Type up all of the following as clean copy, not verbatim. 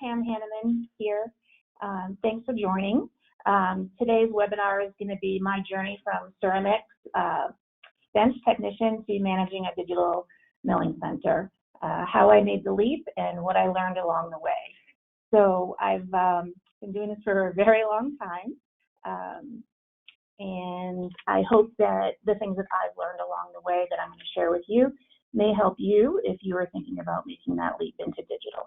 Pam Hanneman here. Thanks for joining. Today's webinar is going to be my journey from Ceramist bench technician to managing a digital milling center, how I made the leap and what I learned along the way. So I've been doing this for a very long time, and I hope that the things that I've learned along the way that I'm going to share with you may help you if you are thinking about making that leap into digital.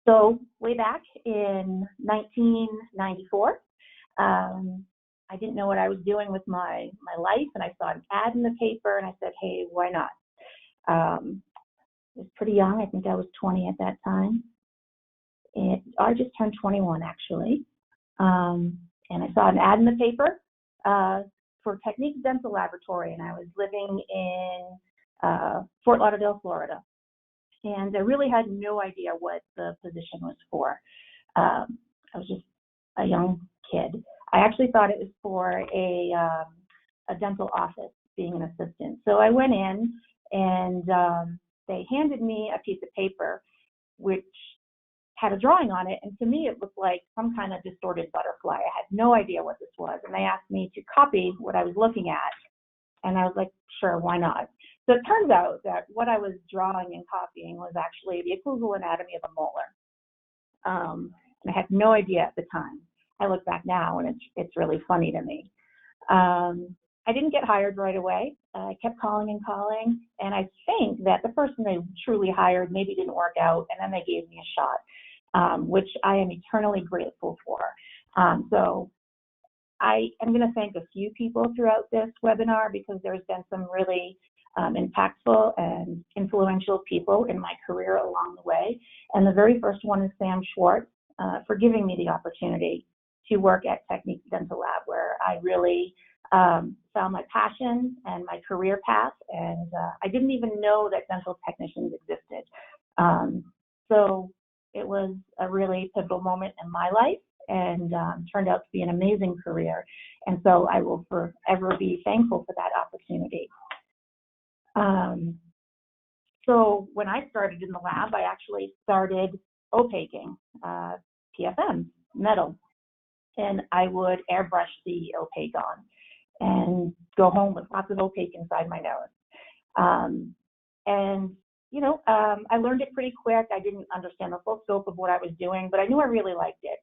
So way back in 1994, I didn't know what I was doing with my life, and I saw an ad in the paper, and I said, hey, why not? I was pretty young. I think I was 20 at that time. I just turned 21, actually. And I saw an ad in the paper for Techniques Dental Laboratory, and I was living in Fort Lauderdale, Florida. And I really had no idea what the position was for. I was just a young kid. I actually thought it was for a dental office, being an assistant. So I went in, and they handed me a piece of paper which had a drawing on it, and to me it looked like some kind of distorted butterfly. I had no idea what this was, and they asked me to copy what I was looking at, and I was like, sure, why not? So it turns out that what I was drawing and copying was actually the occlusal anatomy of a molar. And I had no idea at the time. I look back now, and it's really funny to me. I didn't get hired right away. I kept calling and calling, and I think that the person they truly hired maybe didn't work out, and then they gave me a shot, which I am eternally grateful for. So I am going to thank a few people throughout this webinar because there's been some really impactful and influential people in my career along the way. And the very first one is Sam Schwartz for giving me the opportunity to work at Techniques Dental Lab, where I really found my passion and my career path. And I didn't even know that dental technicians existed. So it was a really pivotal moment in my life, and turned out to be an amazing career. And so I will forever be thankful for that opportunity. So when I started in the lab, I actually started opaquing, PFM, metal, and I would airbrush the opaque on and go home with lots of opaque inside my nose. And you know, I learned it pretty quick. I didn't understand the full scope of what I was doing, but I knew I really liked it.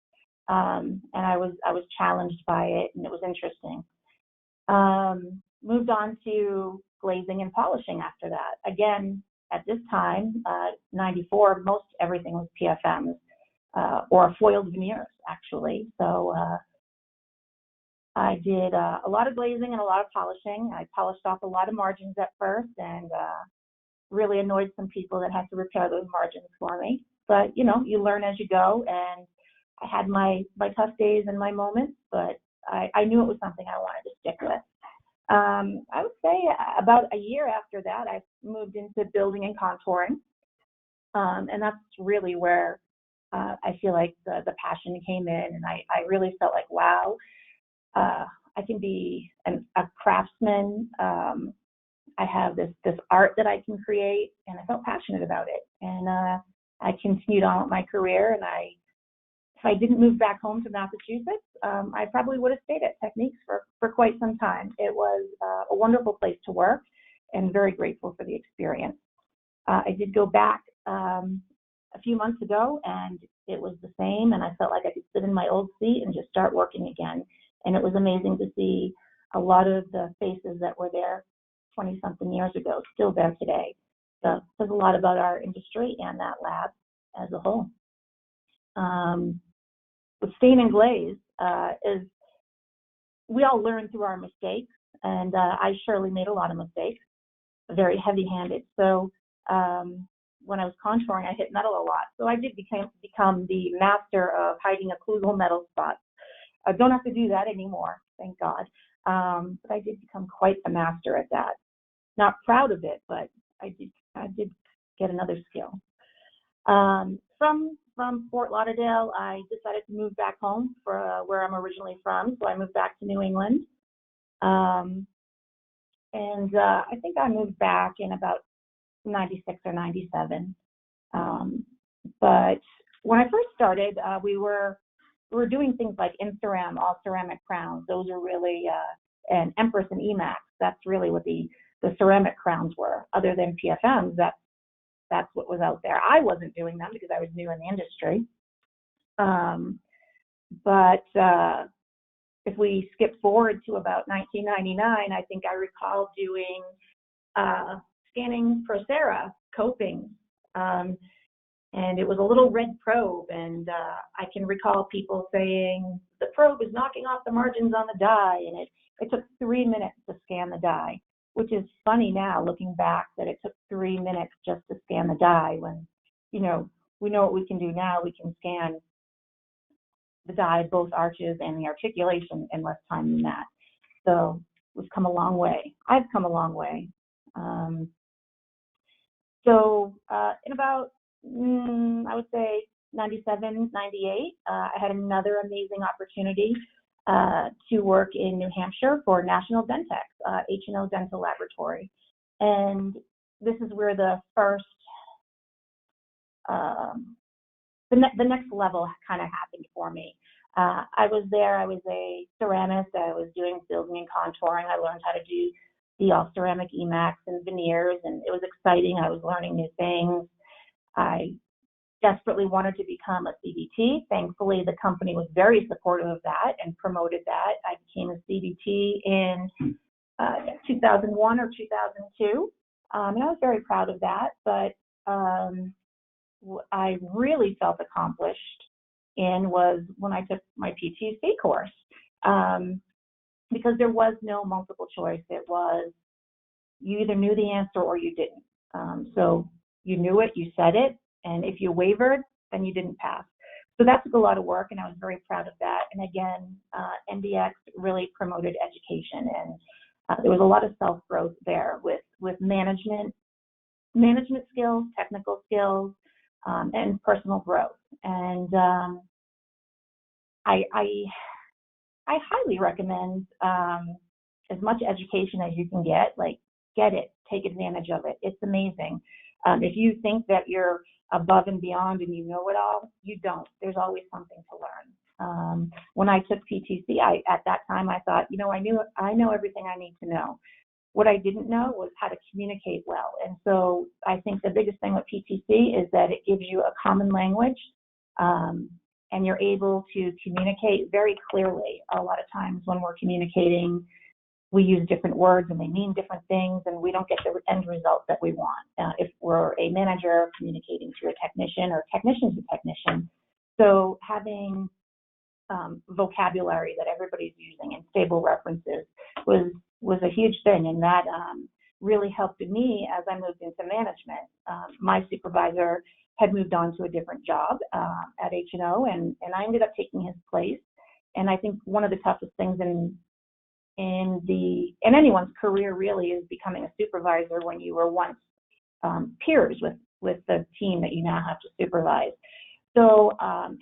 And I was challenged by it, and it was interesting. Moved on to glazing and polishing after that. Again, at this time, 94, most everything was PFMs or foiled veneers, actually. So I did a lot of glazing and a lot of polishing. I polished off a lot of margins at first, and really annoyed some people that had to repair those margins for me. But you know, you learn as you go, and I had my tough days and my moments, but I knew it was something I wanted to stick with. I would say about a year after that, I moved into building and contouring, and that's really where I feel like the passion came in, and I really felt like, wow, I can be a craftsman. I have this art that I can create, and I felt passionate about it. And I continued on with my career, and if I didn't move back home to Massachusetts, I probably would have stayed at Techniques for quite some time. It was a wonderful place to work, and very grateful for the experience. I did go back a few months ago, and it was the same, and I felt like I could sit in my old seat and just start working again. And it was amazing to see a lot of the faces that were there 20-something years ago still there today. So it says a lot about our industry and that lab as a whole. With stain and glaze is we all learn through our mistakes, and I surely made a lot of mistakes, very heavy-handed. So when I was contouring, I hit metal a lot. So I did become the master of hiding occlusal metal spots. I don't have to do that anymore, thank God. But I did become quite a master at that. Not proud of it, but I did get another skill. From Fort Lauderdale, I decided to move back home for where I'm originally from. So I moved back to New England. And I think I moved back in about 96 or 97. But when I first started, we were doing things like Inceram, all ceramic crowns. Those are really, and Empress and Emax. That's really what the ceramic crowns were. Other than PFMs, that's what was out there. I wasn't doing them because I was new in the industry. But if we skip forward to about 1999, I think I recall doing scanning Procera coping. And it was a little red probe, and I can recall people saying the probe is knocking off the margins on the die, and it took 3 minutes to scan the die, which is funny now looking back that it took 3 minutes just to scan the die when, we know what we can do now. We can scan the die, both arches and the articulation in less time than that. So we've come a long way. I've come a long way. In about, I would say 97, 98, I had another amazing opportunity to work in New Hampshire for National Dentex, H&O Dental Laboratory. And this is where the first, the next level kind of happened for me. I was there, I was a ceramist, I was doing building and contouring. I learned how to do the all ceramic Emax and veneers, and it was exciting. I was learning new things. I desperately wanted to become a CDT. Thankfully, the company was very supportive of that and promoted that. I became a CDT in 2001 or 2002, and I was very proud of that. But I really felt accomplished in was when I took my PTC course, because there was no multiple choice. It was you either knew the answer or you didn't. So you knew it, you said it, and if you wavered, then you didn't pass. So that took a lot of work, and I was very proud of that. And again, NDX really promoted education, and there was a lot of self-growth there with management skills, technical skills, and personal growth. And I highly recommend as much education as you can get. Like, get it, take advantage of it. It's amazing. If you think that you're above and beyond and you know it all, you don't. There's always something to learn. When I took PTC, at that time I thought, I know everything I need to know. What I didn't know was how to communicate well. And so I think the biggest thing with PTC is that it gives you a common language, and you're able to communicate very clearly. A lot of times when we're communicating, we use different words and they mean different things, and we don't get the end result that we want. If we're a manager communicating to a technician or technician to technician. So having vocabulary that everybody's using and stable references was a huge thing, and that really helped me as I moved into management. My supervisor had moved on to a different job at H&O, and I ended up taking his place. And I think one of the toughest things in anyone's career really is becoming a supervisor when you were once peers with the team that you now have to supervise. So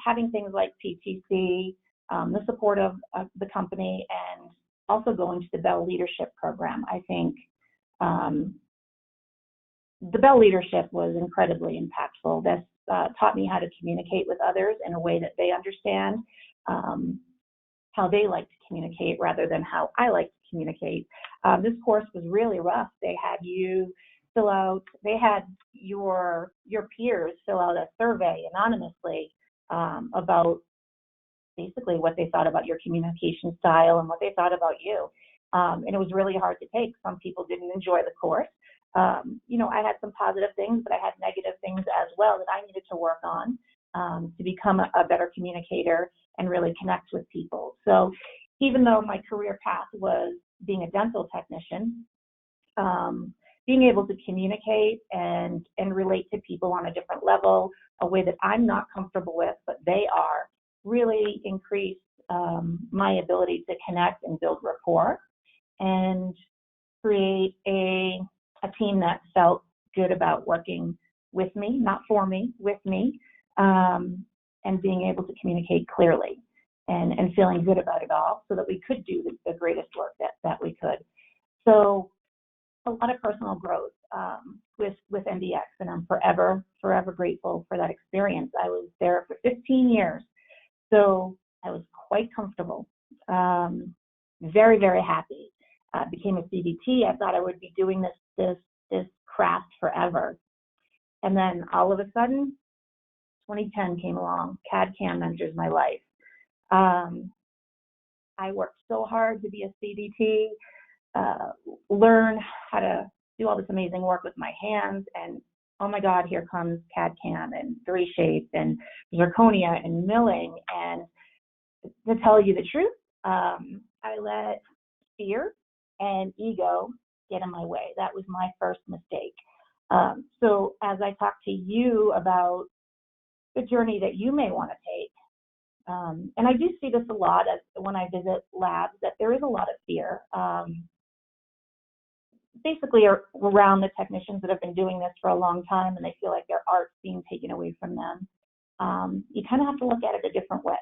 having things like PTC, the support of the company, and also going to the Bell Leadership Program, I think the Bell Leadership was incredibly impactful. This taught me how to communicate with others in a way that they understand, how they like to communicate rather than how I like to communicate. This course was really rough. They had you they had your peers fill out a survey anonymously about basically what they thought about your communication style and what they thought about you. And it was really hard to take. Some people didn't enjoy the course. I had some positive things, but I had negative things as well that I needed to work on to become a better communicator and really connect with people. So even though my career path was being a dental technician, being able to communicate and relate to people on a different level, a way that I'm not comfortable with, but they are, really increased my ability to connect and build rapport and create a team that felt good about working with me, not for me, with me, and being able to communicate clearly and feeling good about it all so that we could do the greatest work that we could. So a lot of personal growth with MDX, and I'm forever grateful for that experience. I was there for 15 years, so I was quite comfortable, very, very happy. Became a CDT. I thought I would be doing this craft forever. And then all of a sudden, 2010 came along. CADCAM enters my life. I worked so hard to be a CDT, learn how to do all this amazing work with my hands, and oh my God, here comes CADCAM and 3Shape and zirconia and milling. And to tell you the truth, I let fear and ego get in my way. That was my first mistake. So as I talk to you about the journey that you may want to take, and I do see this a lot when I visit labs, that there is a lot of fear, basically around the technicians that have been doing this for a long time, and they feel like their art's being taken away from them. You kind of have to look at it a different way.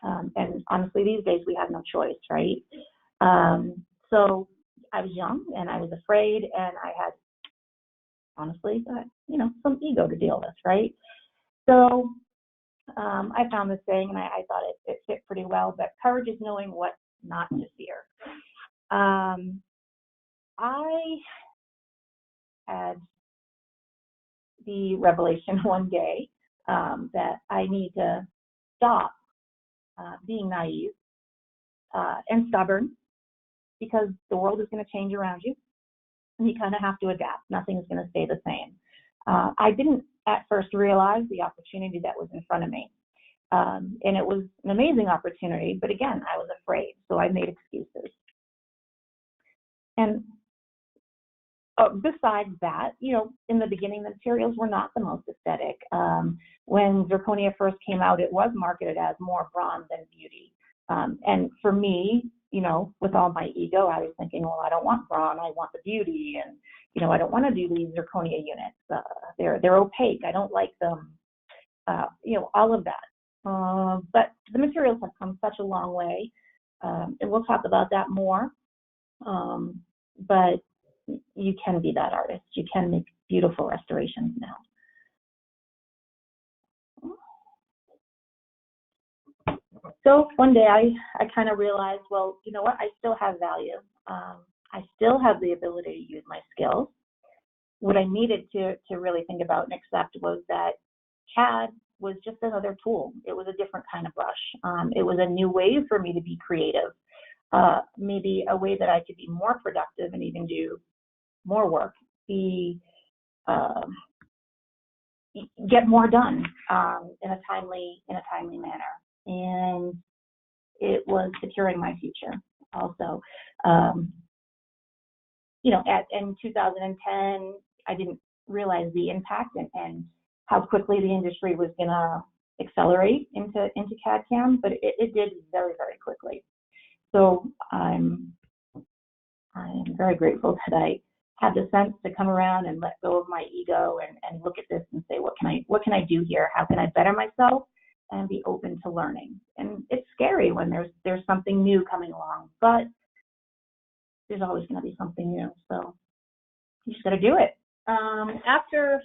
And honestly, these days we have no choice, right? So I was young and I was afraid, and I had, honestly, some ego to deal with, right? So I found this thing, and I thought it fit pretty well, but courage is knowing what not to fear. I had the revelation one day that I need to stop being naive and stubborn, because the world is going to change around you, and you kind of have to adapt. Nothing's going to stay the same. I didn't at first realize the opportunity that was in front of me. And it was an amazing opportunity, but again, I was afraid, so I made excuses. And besides that, in the beginning, the materials were not the most aesthetic. When zirconia first came out, it was marketed as more bronze than beauty. And for me, with all my ego, I was thinking, well, I don't want bronze, I want the beauty, and I don't want to do these zirconia units. They're opaque. I don't like them. All of that. But the materials have come such a long way, and we'll talk about that more. But you can be that artist. You can make beautiful restorations now. So one day I kind of realized, well, you know what? I still have value. I still have the ability to use my skills. What I needed to really think about and accept was that CAD was just another tool. It was a different kind of brush. It was a new way for me to be creative, maybe a way that I could be more productive and even do more work, get more done in a timely manner. And it was securing my future also. In 2010, I didn't realize the impact and how quickly the industry was going to accelerate into CAD/CAM, but it did very, very quickly. So I'm very grateful that I had the sense to come around and let go of my ego and look at this and say, what can I do here? How can I better myself and be open to learning? And it's scary when there's something new coming along, but there's always going to be something new. So you just got to do it. After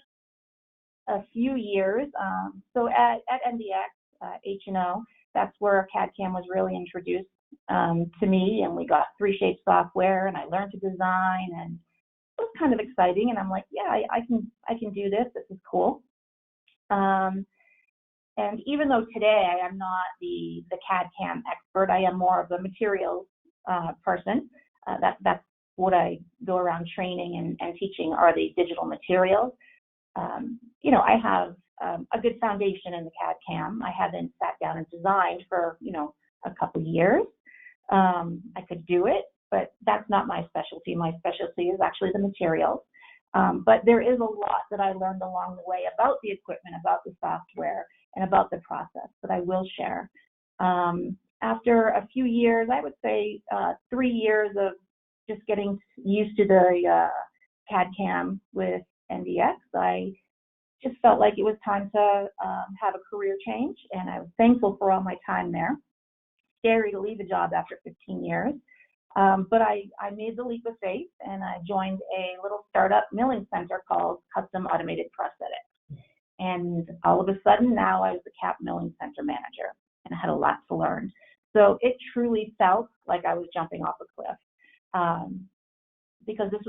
a few years, so at MDX, H&O, that's where CAD/CAM was really introduced to me, and we got 3Shape software, and I learned to design, and it was kind of exciting. And I'm like, yeah, I can do this. This is cool. And even though today I am not the CAD/CAM expert, I am more of a materials person. That's what I go around training and teaching, are the digital materials. I have a good foundation in the CAD/CAM. I haven't sat down and designed for, a couple years. I could do it, but that's not my specialty. My specialty is actually the materials. But there is a lot that I learned along the way about the equipment, about the software, and about the process that I will share. After a few years, I would say 3 years of just getting used to the CAD/CAM with MDX, I just felt like it was time to have a career change, and I was thankful for all my time there. Scary to leave a job after 15 years, But I made the leap of faith, and I joined a little startup milling center called Custom Automated Prosthetics. And all of a sudden, now I was the CAP milling center manager, and I had a lot to learn. So it truly felt like I was jumping off a cliff, because this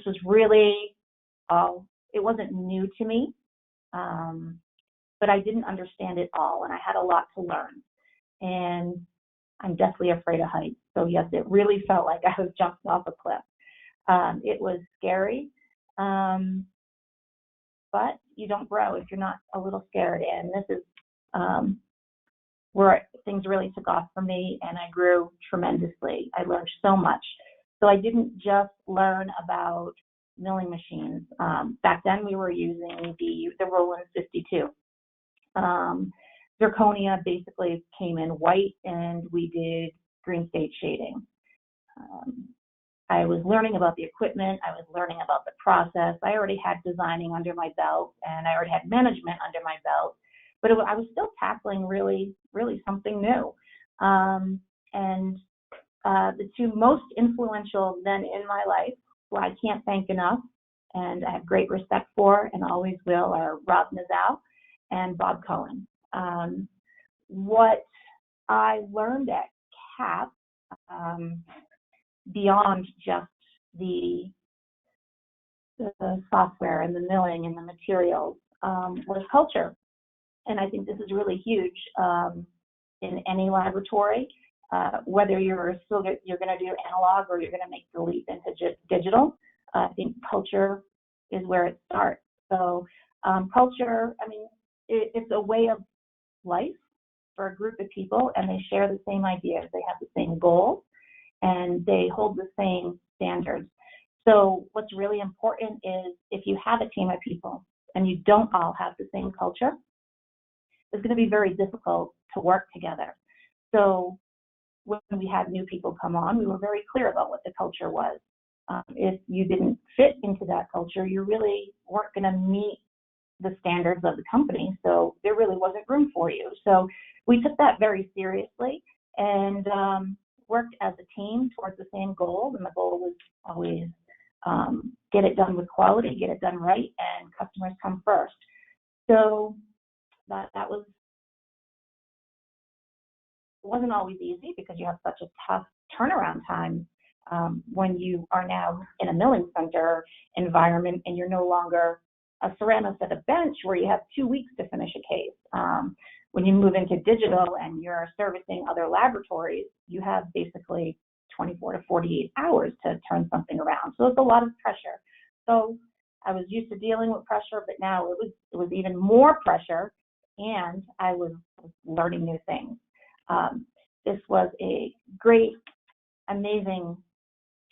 was really, it wasn't new to me, but I didn't understand it all, and I had a lot to learn. And I'm deathly afraid of heights. So yes, it really felt like I was jumping off a cliff. It was scary, but you don't grow if you're not a little scared. And this is where things really took off for me, and I grew tremendously. I learned so much. So I didn't just learn about milling machines. Back then we were using the Roland 52. Zirconia basically came in white, and we did green state shading. I was learning about the equipment. I was learning about the process. I already had designing under my belt, and I already had management under my belt, but I was still tackling really something new. And the two most influential men in my life, who I can't thank enough, and I have great respect for and always will, are Rob Nizal and Bob Cohen. What I learned at CAP, beyond just the software and the milling and the materials, was culture. And I think this is really huge in any laboratory, whether you're going to do analog or you're going to make the leap into just digital. I think culture is where it starts. So culture, I mean, it's a way of life for a group of people, and they share the same ideas. They have the same goals, and they hold the same standards. So what's really important is if you have a team of people and you don't all have the same culture, it's going to be very difficult to work together. So when we had new people come on, we were very clear about what the culture was. If you didn't fit into that culture, you really weren't going to meet the standards of the company, so there really wasn't room for you. So we took that very seriously and worked as a team towards the same goal, and the goal was always get it done with quality, get it done right, and customers come first. So that wasn't always easy, because you have such a tough turnaround time when you are now in a milling center environment and you're no longer a ceramist at a bench where you have 2 weeks to finish a case. When you move into digital and you're servicing other laboratories, you have basically 24 to 48 hours to turn something around. So it's a lot of pressure. So I was used to dealing with pressure, but now it was even more pressure, and I was learning new things. This was a great, amazing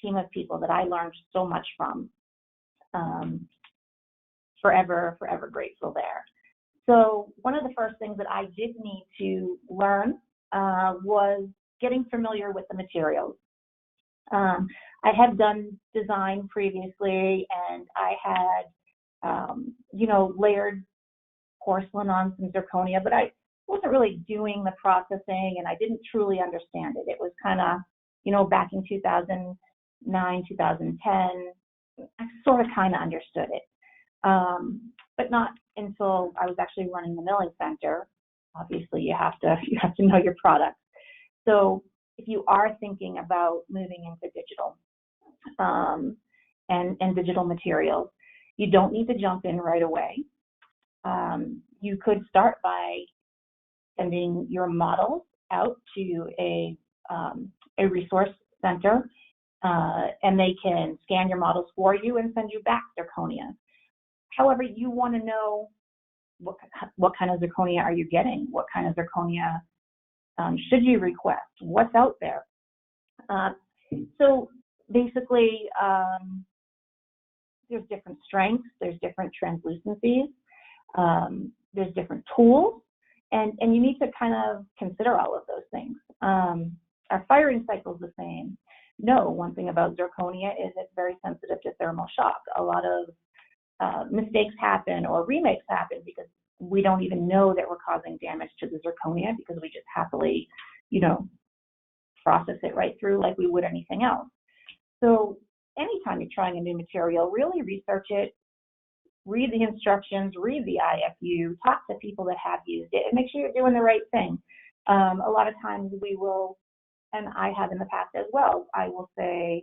team of people that I learned so much from. Forever grateful there. So one of the first things that I did need to learn was getting familiar with the materials. I had done design previously, and I had, layered porcelain on some zirconia, but I wasn't really doing the processing, and I didn't truly understand it. It was kind of, back in 2009, 2010, I sort of kind of understood it. But not until I was actually running the milling center. Obviously, you have to know your products. So if you are thinking about moving into digital and digital materials, you don't need to jump in right away. You could start by sending your models out to a resource center, and they can scan your models for you and send you back zirconia. However, you want to know what kind of zirconia are you getting? What kind of zirconia should you request? What's out there? So basically, there's different strengths, there's different translucencies, there's different tools, and you need to kind of consider all of those things. Our firing cycle is the same. No, one thing about zirconia is it's very sensitive to thermal shock. A lot of mistakes happen or remakes happen because we don't even know that we're causing damage to the zirconia, because we just happily, process it right through like we would anything else. So anytime you're trying a new material, really research it, read the instructions, read the IFU, talk to people that have used it, and make sure you're doing the right thing. A lot of times we will, and I have in the past as well, I will say,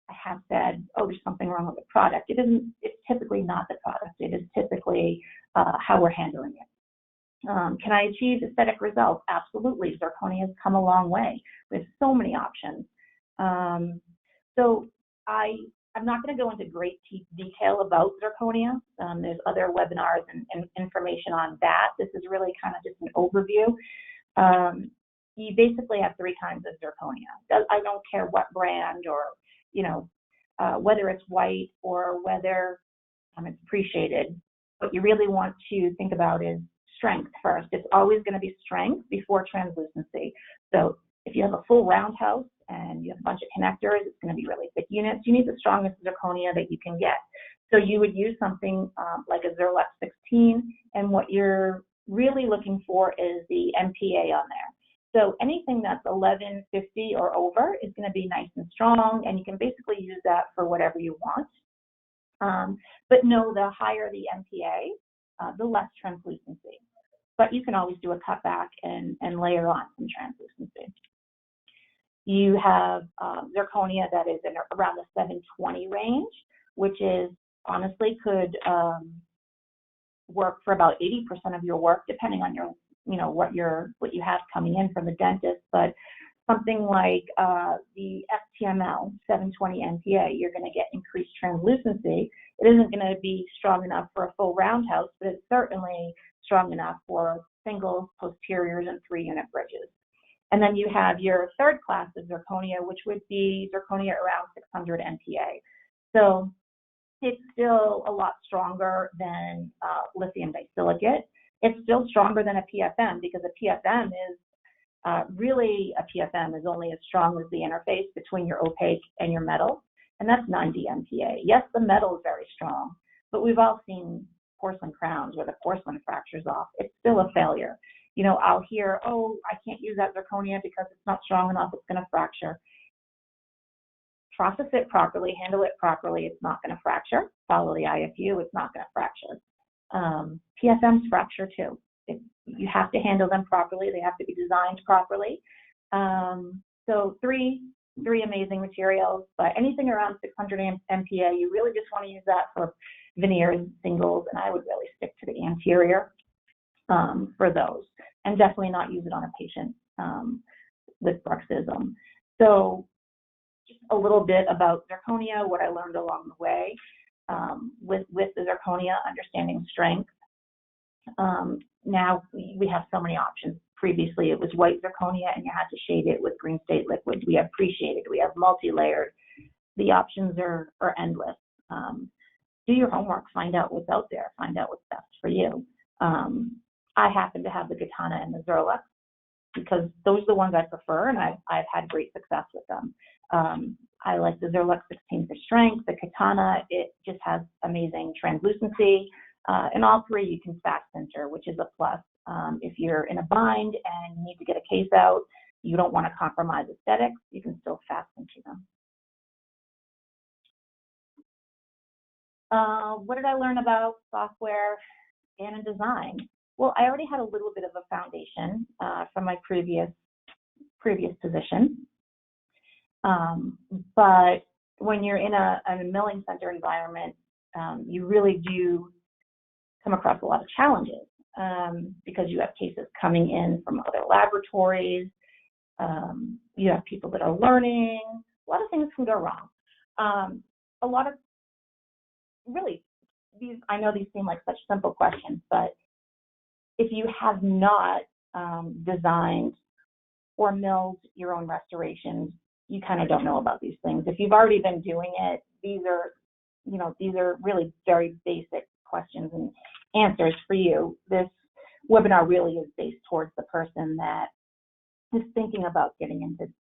I have said, oh, there's something wrong with the product. It's typically not the product. It is typically how we're handling it. Can I achieve aesthetic results? Absolutely. Zirconia has come a long way. We have so many options. So I'm not going to go into great detail about zirconia. There's other webinars and information on that. This is really kind of just an overview. You basically have 3 kinds of zirconia. I don't care what brand or, whether it's white or whether it's appreciated. What you really want to think about is strength first. It's always going to be strength before translucency. So if you have a full round house and you have a bunch of connectors, it's going to be really thick units. You need the strongest zirconia that you can get. So you would use something like a Zerlux 16, and what you're really looking for is the MPA on there. So anything that's 1150 or over is going to be nice and strong, and you can basically use that for whatever you want. But no, the higher the MPA, the less translucency. But you can always do a cutback and layer on some translucency. You have zirconia that is in around the 720 range, which is honestly could work for about 80% of your work, depending on your, what you have coming in from the dentist. But something like the FTML 720 MPA, you're going to get increased translucency. It isn't going to be strong enough for a full round house, but it's certainly strong enough for singles, posteriors, and 3-unit bridges. And then you have your third class of zirconia, which would be zirconia around 600 MPA. So it's still a lot stronger than lithium disilicate. It's still stronger than a PFM, because a PFM is really a PFM is only as strong as the interface between your opaque and your metal, and that's 90 MPA. Yes, the metal is very strong, but we've all seen porcelain crowns where the porcelain fractures off. It's still a failure. I'll hear, oh, I can't use that zirconia because it's not strong enough, it's going to fracture. Process it properly, handle it properly, it's not going to fracture. Follow the IFU, it's not going to fracture. PFMs fracture too. You have to handle them properly. They have to be designed properly. So three amazing materials, but anything around 600 MPA, you really just want to use that for veneers, singles, and I would really stick to the anterior for those, and definitely not use it on a patient with bruxism. So just a little bit about zirconia, what I learned along the way with the zirconia, understanding strength. Now we have so many options. Previously it was white zirconia and you had to shade it with green state liquid. We have pre-shaded, we have multi-layered. The options are endless. Do your homework, find out what's out there, find out what's best for you. I happen to have the Katana and the Zerlux because those are the ones I prefer, and I've had great success with them. I like the Zerlux 16 for strength. The Katana, it just has amazing translucency. And all 3 you can fast center, which is a plus. If you're in a bind and you need to get a case out, you don't want to compromise aesthetics, you can still fast center them. What did I learn about software and in design? Well, I already had a little bit of a foundation from my previous position. But when you're in a milling center environment, you really do come across a lot of challenges because you have cases coming in from other laboratories. You have people that are learning. A lot of things can go wrong. A lot of really I know these seem like such simple questions, but if you have not designed or milled your own restorations, you kind of don't know about these things. If you've already been doing it, these are really very basic questions and answers for you. This webinar really is based towards the person that is thinking about getting into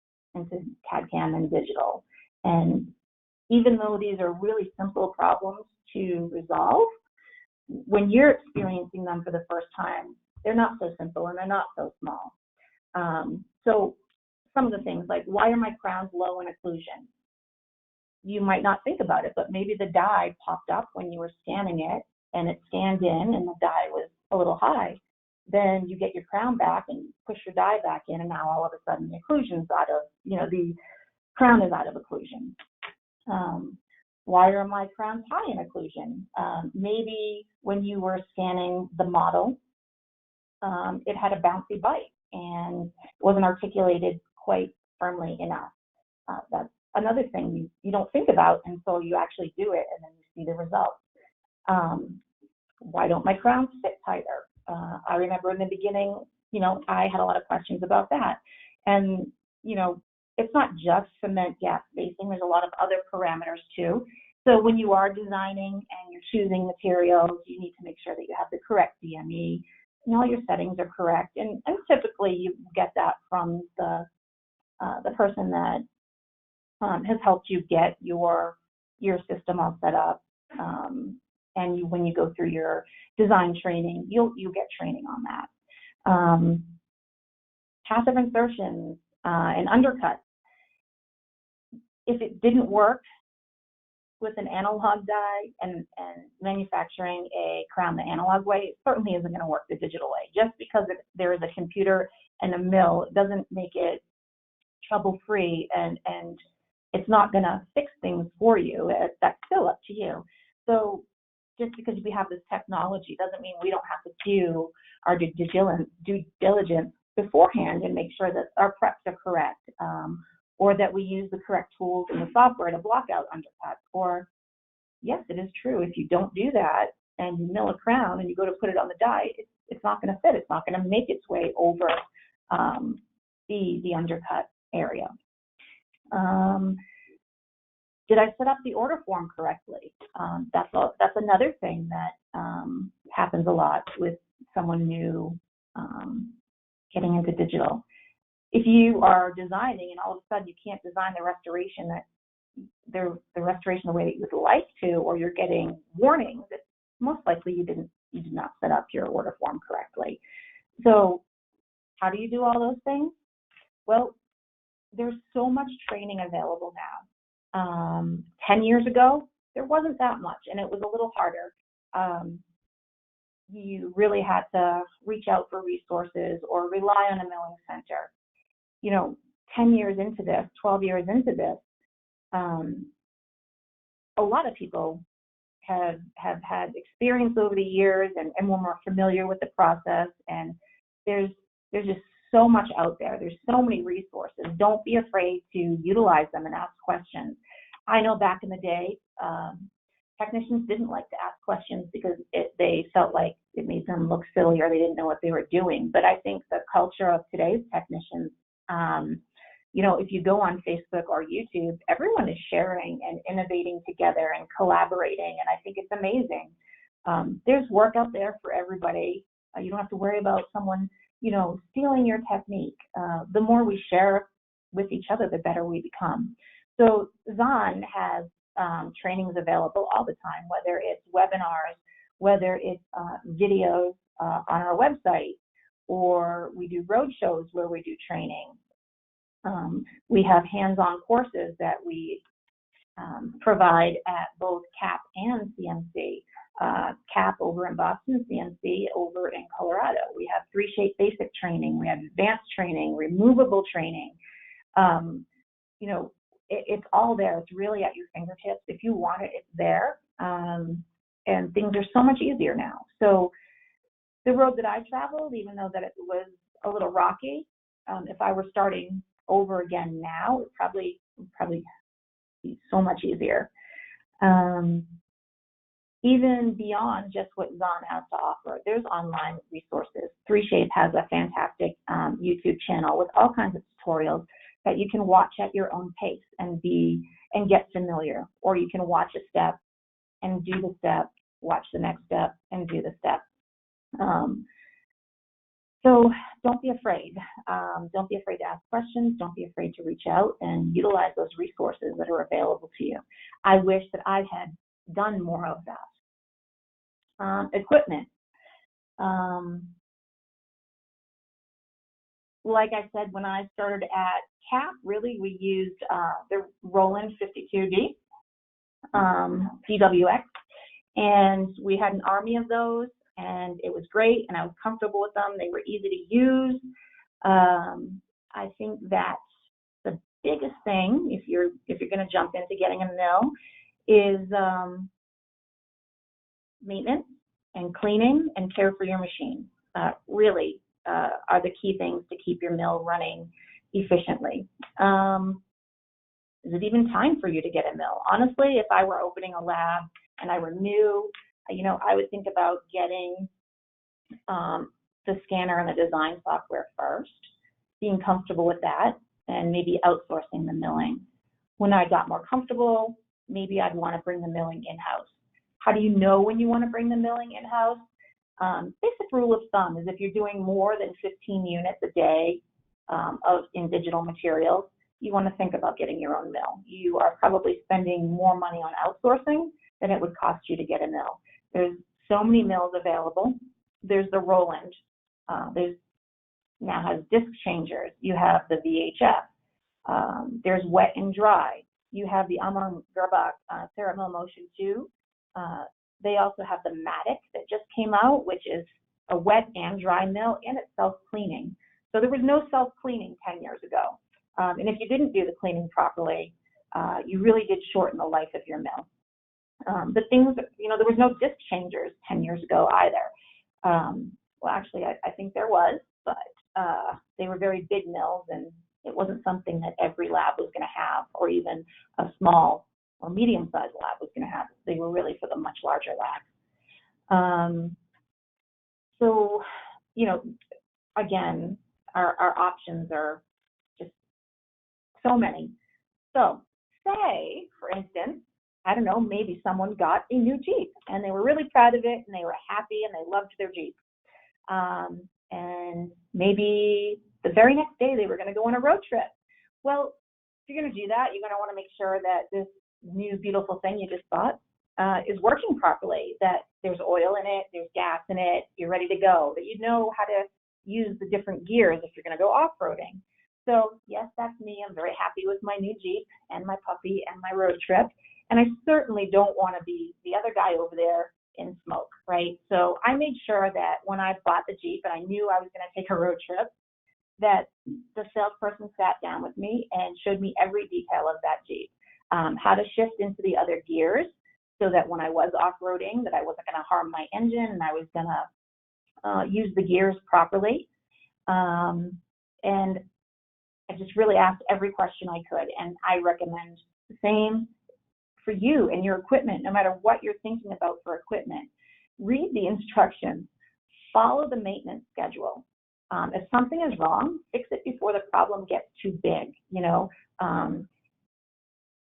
CAD-CAM and digital. And even though these are really simple problems to resolve, when you're experiencing them for the first time, they're not so simple and they're not so small. So some of the things like, why are my crowns low in occlusion? You might not think about it, but maybe the dye popped up when you were scanning it and it scanned in and the dye was a little high. Then you get your crown back and push your dye back in, and now all of a sudden the occlusion's out of, the crown is out of occlusion. Why are my crowns high in occlusion? Maybe when you were scanning the model, it had a bouncy bite and wasn't articulated quite firmly enough. That's another thing you don't think about until you actually do it, and then you see the results. Why don't my crowns fit tighter? I remember in the beginning, I had a lot of questions about that. And, it's not just cement gap spacing. There's a lot of other parameters too. So when you are designing and you're choosing materials, you need to make sure that you have the correct DME and all your settings are correct. And typically you get that from the person that has helped you get your system all set up. And when you go through your design training, you'll get training on that. Passive insertions and undercuts. If it didn't work with an analog die and manufacturing a crown the analog way, it certainly isn't going to work the digital way. Just because there is a computer and a mill doesn't make it trouble-free, and it's not going to fix things for you. That's still up to you. So just because we have this technology doesn't mean we don't have to do our due diligence beforehand and make sure that our preps are correct, or that we use the correct tools in the software to block out undercuts. Or, yes, it is true, if you don't do that and you mill a crown and you go to put it on the die, it's not going to fit. It's not going to make its way over the undercut area. Did I set up the order form correctly? That's another thing that happens a lot with someone new getting into digital. If you are designing and all of a sudden you can't design the restoration the restoration the way that you would like to, or you're getting warnings, it's most likely you did not set up your order form correctly. So how do you do all those things? Well, there's so much training available now. 10 years ago, there wasn't that much, and it was a little harder. You really had to reach out for resources or rely on a milling center. 10 years into this, 12 years into this, a lot of people have had experience over the years and were more familiar with the process, and there's just so much out there. There's so many resources. Don't be afraid to utilize them and ask questions. I know back in the day, technicians didn't like to ask questions because they felt like it made them look silly or they didn't know what they were doing. But I think the culture of today's technicians, if you go on Facebook or YouTube, everyone is sharing and innovating together and collaborating, and I think it's amazing. There's work out there for everybody. You don't have to worry about someone, stealing your technique. The more we share with each other, the better we become. So Zahn has trainings available all the time, whether it's webinars, whether it's videos on our website, or we do road shows where we do training. We have hands-on courses that we provide at both CAP and CMC. CAP over in Boston, CMC over in Colorado. We have 3-shape basic training, we have advanced training, removable training. It's all there. It's really at your fingertips. If you want it, it's there. And things are so much easier now. So the road that I traveled, even though that it was a little rocky, if I were starting over again now, it probably be so much easier. Even beyond just what Zahn has to offer, there's online resources. 3Shape has a fantastic YouTube channel with all kinds of tutorials that you can watch at your own pace and get familiar. Or you can watch a step and do the step, watch the next step and do the step. So don't be afraid. Don't be afraid to ask questions. Don't be afraid to reach out and utilize those resources that are available to you. I wish that I had done more of that. Equipment. like I said, when I started at CAP, really we used the Roland 52D, DWX, and we had an army of those, and it was great, and I was comfortable with them. They were easy to use. I think that's the biggest thing if you're going to jump into getting a mill is maintenance and cleaning and care for your machine. Really are the key things to keep your mill running efficiently. Is it even time for you to get a mill? Honestly, if I were opening a lab and I were new, I would think about getting the scanner and the design software first, being comfortable with that, and maybe outsourcing the milling. When I got more comfortable, maybe I'd want to bring the milling in-house. How do you know when you want to bring the milling in-house? Basic rule of thumb is if you're doing more than 15 units a day in digital materials, you want to think about getting your own mill. You are probably spending more money on outsourcing than it would cost you to get a mill. There's so many mills available. There's the Roland. There's now has disc changers. You have the VHF. There's wet and dry. You have the Amon Gerbach Ceramill Motion 2. They also have the Matic that just came out, which is a wet and dry mill, and it's self-cleaning. So there was no self-cleaning 10 years ago. And if you didn't do the cleaning properly, you really did shorten the life of your mill. But things, there was no disc changers 10 years ago either. Well, actually, I think there was, but they were very big mills, and it wasn't something that every lab was going to have, or even a small or medium-sized lab was going to have. They were really for the much larger labs. So, again, our options are just so many. So say, for instance, I don't know, maybe someone got a new Jeep and they were really proud of it and they were happy and they loved their Jeep. And maybe the very next day they were going to go on a road trip. Well, if you're going to do that, you're going to want to make sure that this new beautiful thing you just bought is working properly, that there's oil in it, there's gas in it, you're ready to go, that you know how to use the different gears if you're going to go off-roading. So yes, that's me. I'm very happy with my new Jeep and my puppy and my road trip. And I certainly don't want to be the other guy over there in smoke, right? So I made sure that when I bought the Jeep and I knew I was going to take a road trip, that the salesperson sat down with me and showed me every detail of that Jeep, how to shift into the other gears so that when I was off-roading, that I wasn't going to harm my engine and I was going to use the gears properly. And I just really asked every question I could, and I recommend the same for you and your equipment, no matter what you're thinking about for equipment. Read the instructions, follow the maintenance schedule. If something is wrong, fix it before the problem gets too big.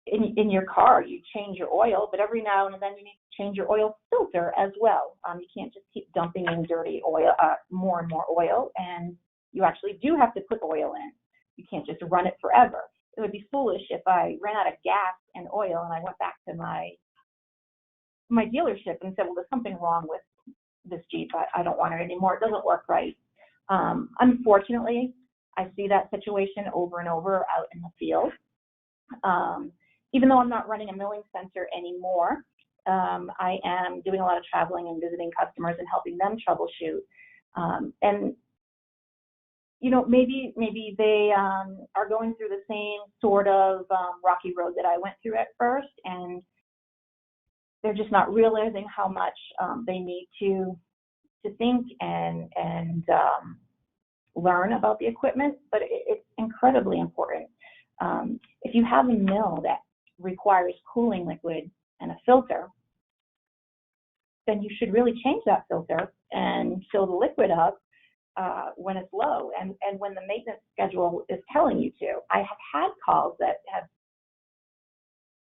In your car, you change your oil, but every now and then you need to change your oil filter as well. You can't just keep dumping in dirty oil, more and more oil, and you actually do have to put oil in. You can't just run it forever. It would be foolish if I ran out of gas and oil and I went back to my dealership and said, well, there's something wrong with this Jeep. I don't want it anymore. It doesn't work right. Unfortunately, I see that situation over and over out in the field. Even though I'm not running a milling center anymore, I am doing a lot of traveling and visiting customers and helping them troubleshoot. And maybe they are going through the same sort of rocky road that I went through at first, and they're just not realizing how much they need to think and learn about the equipment. But it's incredibly important. If you have a mill that requires cooling liquid and a filter, then you should really change that filter and fill the liquid up when it's low and when the maintenance schedule is telling you to. I have had calls that have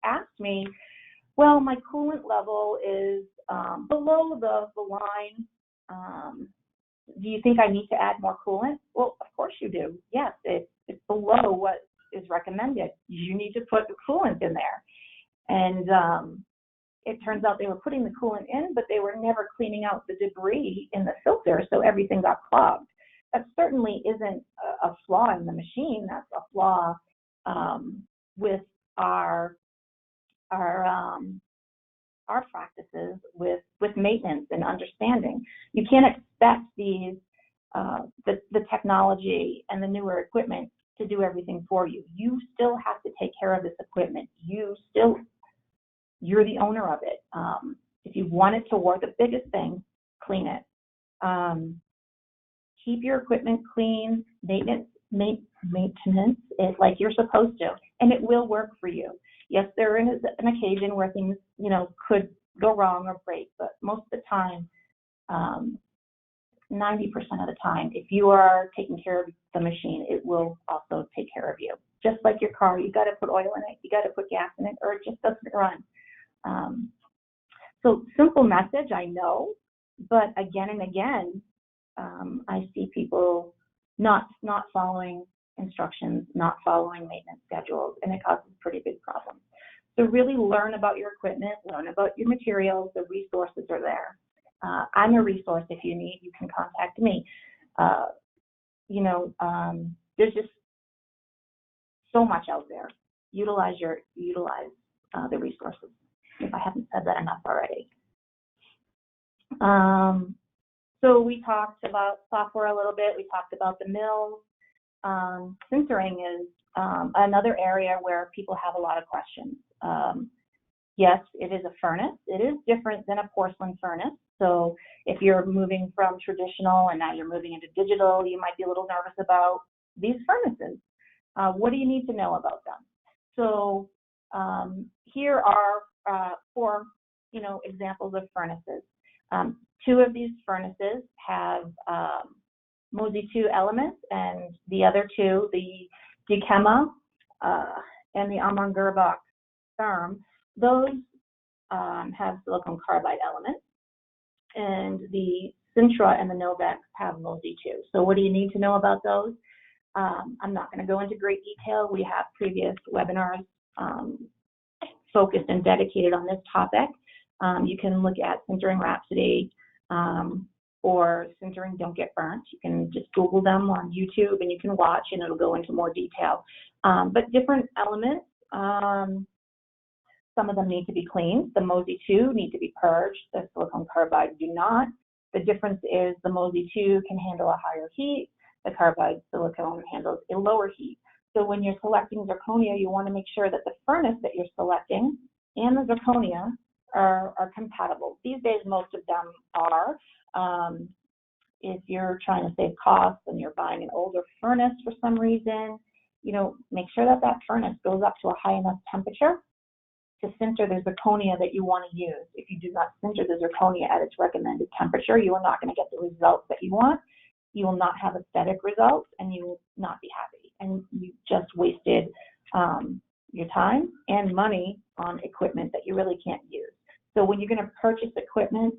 asked me, well, my coolant level is below the line. Do you think I need to add more coolant? Well, of course you do. Yes, it's below what is recommended. You need to put the coolant in there. And it turns out they were putting the coolant in, but they were never cleaning out the debris in the filter, so everything got clogged. that certainly isn't a flaw in the machine. That's a flaw with our practices with maintenance and understanding. You can't expect these the technology and the newer equipment to do everything for you. You still have to take care of this equipment. You're the owner of it. If you want it to work, the biggest thing, clean it. Keep your equipment clean, maintenance it like you're supposed to, and it will work for you. Yes, there is an occasion where things, could go wrong or break, but most of the time, 90% of the time, if you are taking care of the machine, it will also take care of you. Just like your car, you got to put oil in it, you got to put gas in it, or it just doesn't run. So simple message, I know, but again and again, I see people not following instructions, not following maintenance schedules, and it causes pretty big problems. So really learn about your equipment, learn about your materials. The resources are there. I'm a resource. If you need, you can contact me. There's just so much out there. Utilize the resources, if I haven't said that enough already. So we talked about software a little bit. We talked about the mills. Sintering is another area where people have a lot of questions. Yes, it is a furnace. It is different than a porcelain furnace. So if you're moving from traditional and now you're moving into digital, you might be a little nervous about these furnaces. What do you need to know about them? So here are 4, examples of furnaces. 2 of these furnaces have MOSI 2 elements, and the other 2, the CADCAM and the Amangerbach therm, those have silicon carbide elements, and the Sintra and the Novex have MOSI 2. So what do you need to know about those? I'm not going to go into great detail. We have previous webinars focused and dedicated on this topic. You can look at Sintering Rhapsody or Sintering Don't Get Burnt. You can just Google them on YouTube and you can watch, and it'll go into more detail. But different elements, some of them need to be cleaned. The MOSI 2 need to be purged. The silicon carbide do not. The difference is the MOSI 2 can handle a higher heat. The carbide silicone handles a lower heat. So when you're selecting zirconia, you want to make sure that the furnace that you're selecting and the zirconia are compatible. These days, most of them are. If you're trying to save costs and you're buying an older furnace for some reason, make sure that furnace goes up to a high enough temperature to sinter the zirconia that you want to use. If you do not sinter the zirconia at its recommended temperature, you are not going to get the results that you want. You will not have aesthetic results, and you will not be happy. And you just wasted your time and money on equipment that you really can't use. So when you're going to purchase equipment,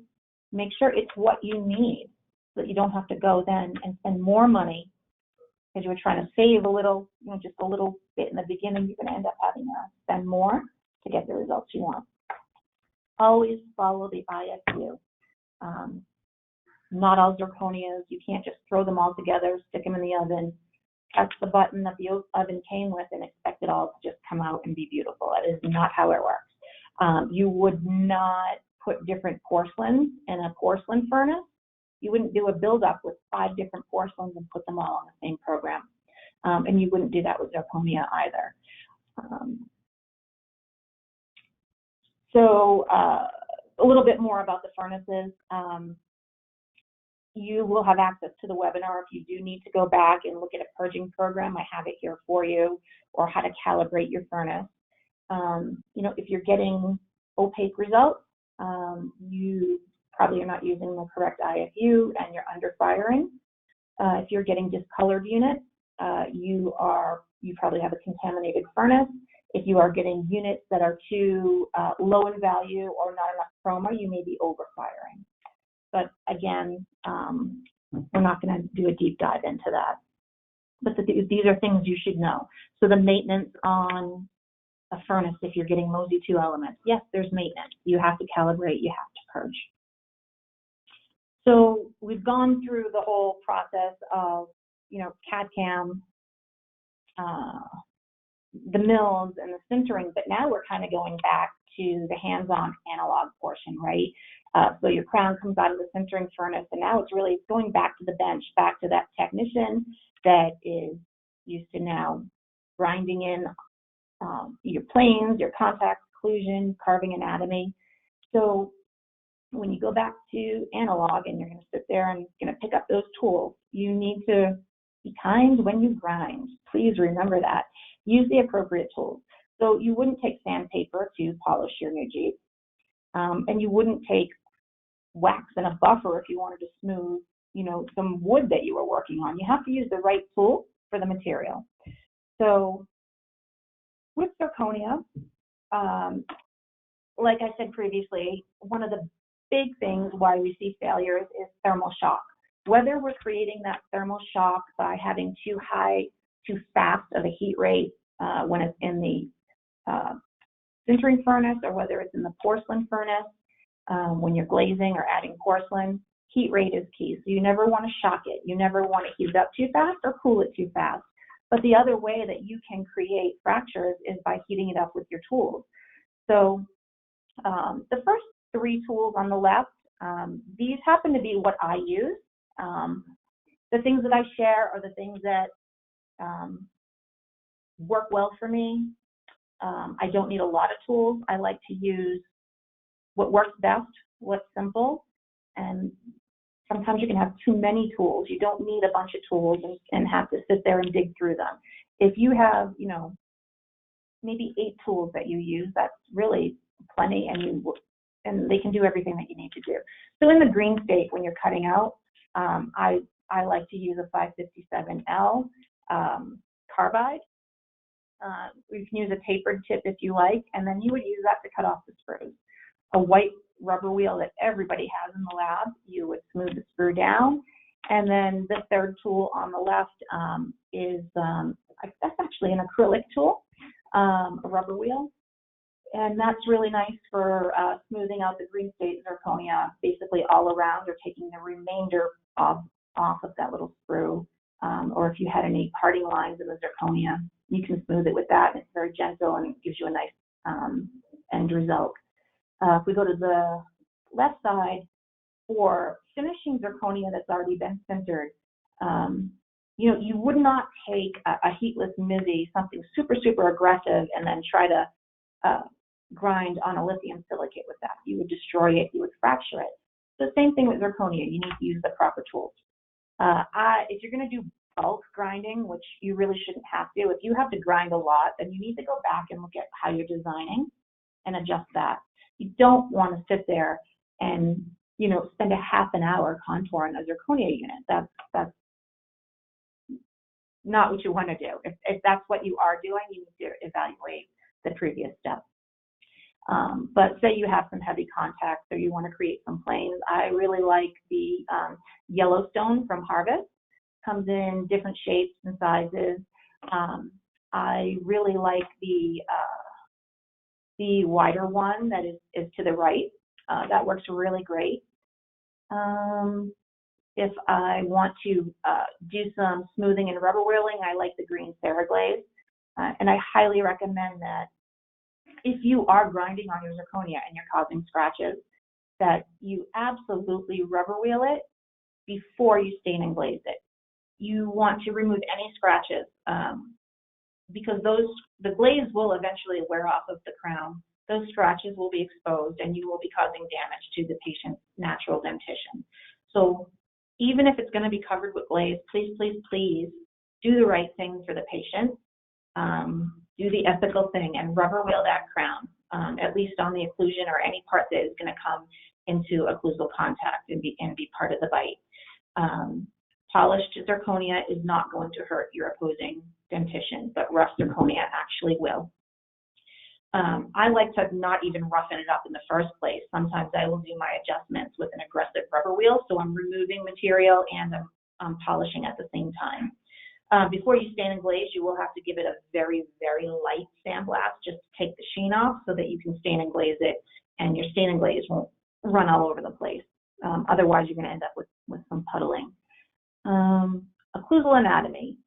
make sure it's what you need, so that you don't have to go then and spend more money because you were trying to save a little, just a little bit in the beginning. You're going to end up having to spend more to get the results you want. Always follow the IFU. Not all zirconias, you can't just throw them all together, stick them in the oven, press the button that the oven came with, and expect it all to just come out and be beautiful. That is not how it works. You would not put different porcelains in a porcelain furnace. You wouldn't do a build-up with 5 different porcelains and put them all on the same program. And you wouldn't do that with zirconia either. So a little bit more about the furnaces. You will have access to the webinar if you do need to go back and look at a purging program. I have it here for you, or how to calibrate your furnace. If you're getting opaque results, you probably are not using the correct IFU and you're under firing. If you're getting discolored units, you probably have a contaminated furnace. If you are getting units that are too low in value or not enough chroma, you may be overfiring. But again, we're not going to do a deep dive into that. But these are things you should know. So the maintenance on a furnace, if you're getting MOSI 2 elements, yes, there's maintenance. You have to calibrate, you have to purge. So we've gone through the whole process of, CADCAM, the mills and the sintering, but now we're kind of going back to the hands-on analog portion, right? So your crown comes out of the sintering furnace, and now it's really going back to the bench, back to that technician that is used to now grinding in your planes, your contacts, occlusion, carving anatomy. So when you go back to analog and you're going to sit there and going to pick up those tools, you need to be kind when you grind. Please remember that. Use the appropriate tools. So you wouldn't take sandpaper to polish your new Jeep, and you wouldn't take wax and a buffer if you wanted to smooth, some wood that you were working on. You have to use the right tool for the material. So with zirconia, like I said previously, one of the big things why we see failures is thermal shock. Whether we're creating that thermal shock by having too high, too fast of a heat rate when it's in the sintering furnace, or whether it's in the porcelain furnace, when you're glazing or adding porcelain, heat rate is key. So you never want to shock it. You never want to heat it up too fast or cool it too fast. But the other way that you can create fractures is by heating it up with your tools. So the first three tools on the left, these happen to be what I use. The things that I share are the things that work well for me. I don't need a lot of tools. I like to use what works best, what's simple, and sometimes you can have too many tools. You don't need a bunch of tools and have to sit there and dig through them. If you have, maybe 8 tools that you use, that's really plenty, and they can do everything that you need to do. So in the green state, when you're cutting out, I like to use a 557L carbide. You can use a tapered tip if you like, and then you would use that to cut off the screws. A white rubber wheel that everybody has in the lab, you would smooth the screw down. And then the third tool on the left is, that's actually an acrylic tool, a rubber wheel. And that's really nice for smoothing out the green state zirconia basically all around, or taking the remainder off of that little screw. Or if you had any parting lines in the zirconia, you can smooth it with that. It's very gentle and it gives you a nice end result. If we go to the left side, for finishing zirconia that's already been sintered, you would not take a heatless MISI, something super, super aggressive, and then try to grind on a lithium silicate with that. You would destroy it, you would fracture it. The same thing with zirconia, you need to use the proper tools. If you're going to do bulk grinding, which you really shouldn't have to, if you have to grind a lot, then you need to go back and look at how you're designing and adjust that. You don't want to sit there and spend a half an hour contouring a zirconia unit. That's not what you want to do. If that's what you are doing, you need to evaluate the previous steps. But say you have some heavy contacts or you want to create some planes. I really like the Yellowstone from Harvest. Comes in different shapes and sizes. I really like the wider one that is to the right. That works really great. If I want to do some smoothing and rubber wheeling, I like the green Ceraglaze. And I highly recommend that if you are grinding on your zirconia and you're causing scratches, that you absolutely rubber wheel it before you stain and glaze it. You want to remove any scratches because the glaze will eventually wear off of the crown. Those scratches will be exposed and you will be causing damage to the patient's natural dentition. So even if it's going to be covered with glaze, please, please, please do the right thing for the patient. Do the ethical thing and rubber wheel that crown, at least on the occlusion or any part that is going to come into occlusal contact and be part of the bite. Polished zirconia is not going to hurt your opposing dentition, but rough zirconia actually will. I like to not even roughen it up in the first place. Sometimes I will do my adjustments with an aggressive rubber wheel, so I'm removing material and I'm polishing at the same time. Before you stain and glaze, you will have to give it a very, very light sandblast just to take the sheen off so that you can stain and glaze it and your stain and glaze won't run all over the place. Otherwise, you're going to end up with some puddling. Occlusal anatomy.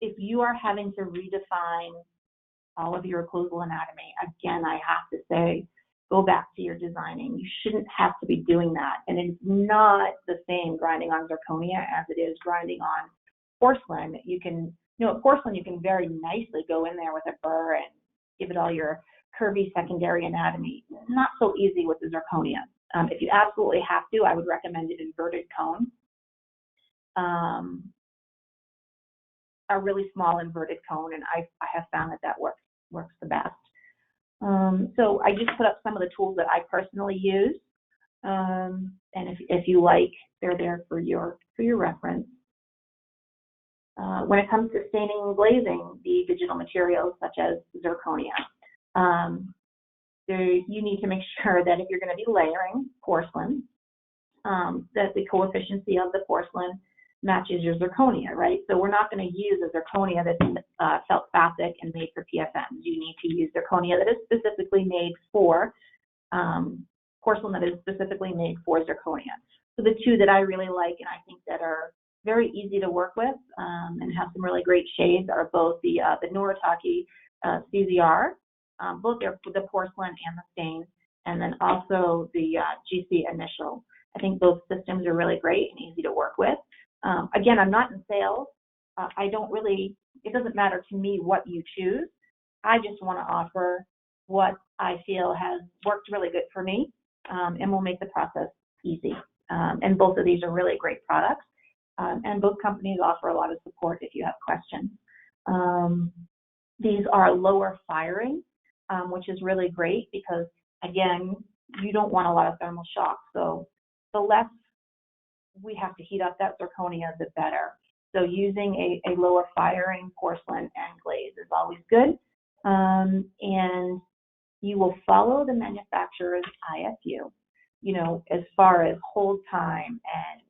If you are having to redefine all of your occlusal anatomy, again, I have to say, go back to your designing. You shouldn't have to be doing that. And it's not the same grinding on zirconia as it is grinding on porcelain. You can, porcelain, you can very nicely go in there with a burr and give it all your curvy secondary anatomy. Not so easy with the zirconia. If you absolutely have to, I would recommend an inverted cone. A really small inverted cone, and I have found that works the best. So I just put up some of the tools that I personally use, and if you like, they're there for your reference. When it comes to staining and glazing the digital materials such as zirconia, you need to make sure that if you're going to be layering porcelain, that the coefficient of the porcelain matches your zirconia, right? So we're not going to use a zirconia that's felt phthic and made for PFMs. You need to use zirconia that is specifically made for porcelain that is specifically made for zirconia. So the two that I really like and I think that are very easy to work with and have some really great shades are both the Noritake CZR, both the porcelain and the stain, and then also the GC Initial. I think both systems are really great and easy to work with. Again, I'm not in sales. It doesn't matter to me what you choose. I just want to offer what I feel has worked really good for me and will make the process easy. And both of these are really great products. And both companies offer a lot of support if you have questions. These are lower firing, which is really great because, again, you don't want a lot of thermal shock. So the less we have to heat up that zirconia, the better. So using a lower firing porcelain and glaze is always good. And you will follow the manufacturer's IFU, as far as hold time